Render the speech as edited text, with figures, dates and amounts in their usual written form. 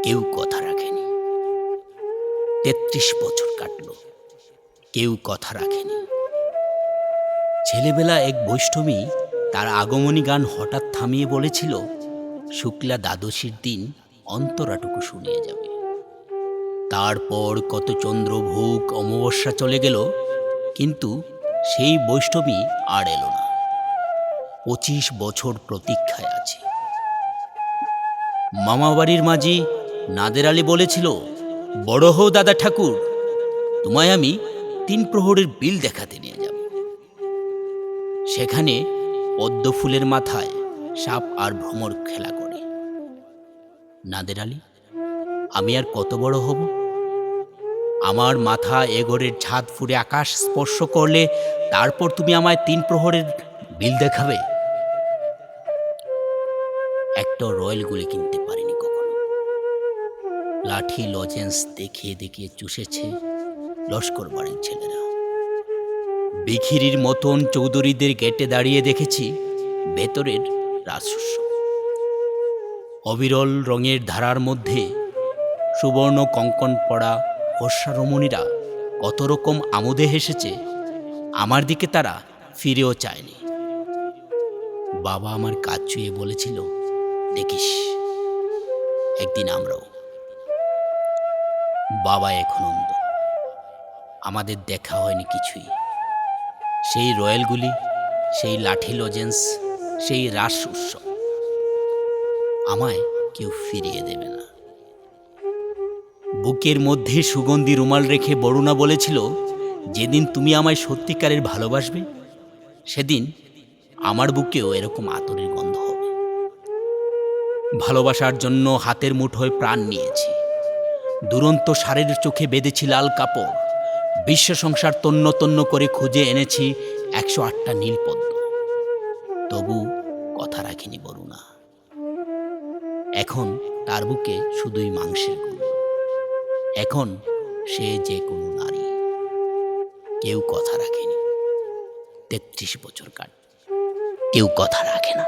কেউ কথা রাখেনি। ৩৩ বছর কাটল, কেউ কথা রাখেনি। ছেলেবেলা এক বৈষ্ণবী তার আগমনী গান হঠাৎ থামিয়ে বলেছিল, শুক্লা দ্বাদশীর দিন অন্তরাটুকু শুনিয়ে যাবে। তারপর কত চন্দ্রভোগ অমাবস্যা চলে গেল, কিন্তু সেই বৈষ্ণবী আর এলো না। ২৫ বছর প্রতীক্ষায় আছি। মামাবাড়ির মাঝি নাদের আলী বলেছিল, বড় হও দাদা ঠাকুর, তোমায় আমি ৩ প্রহরের বিল দেখাতে নিয়ে যাব। সেখানে পদ্ম ফুলের মাথায় সাপ আর ভ্রমর খেলা করে। নাদের আলী, আমি আর কত বড় হব? আমার মাথা এ ঘরের ছাদ ফুঁড়ে আকাশ স্পর্শ করলে তারপর তুমি আমায় ৩ প্রহরের বিল দেখাবে? একটা রয়্যাল গুলি কিনতে পারিনি কখনো। লাঠি লজেন্স দেখিয়ে দেখিয়ে চুষেছে লস্কর বাড়ির ছেলেরা। বিখিরির মতন চৌধুরীদের গেটে দাঁড়িয়ে দেখেছি ভেতরের রাজস্ব। অবিরল রঙের ধারার মধ্যে সুবর্ণ কঙ্কন পড়া ফর্সা রমণীরা কত রকম আমোদে হেসেছে, আমার দিকে তারা ফিরেও চায়নি। বাবা আমার কাজ চুয়ে বলেছিল, দেখিস একদিন আমরাও। বাবা এখন অন্ধ, আমাদের দেখা হয়নি কিছুই। সেই রয়্যালগুলি, সেই লাঠি লজেন্স, সেই রাস উৎসব আমায় কেউ ফিরিয়ে দেবে না। বুকের মধ্যে সুগন্ধি রুমাল রেখে বরুণা বলেছিল, যেদিন তুমি আমায় সত্যিকারের ভালোবাসবে সেদিন আমার বুকেও এরকম আতরের গন্ধ হবে। ভালোবাসার জন্য হাতের মুঠোয় প্রাণ নিয়েছি। দুরন্ত ষাঁড়ের চোখে বেঁধেছি লাল কাপড়। বিশ্ব সংসার তন্ন তন্ন করে খুঁজে এনেছি ১০৮টা নীলপদ্ম। তবু কথা রাখিনি বরুণা। এখন তার বুকে শুধুই মাংসের গুঁড়ো। এখন সে যে কোনো নারী। কেউ কথা রাখেনি। ৩৩ বছর কাট, কেউ কথা রাখে না।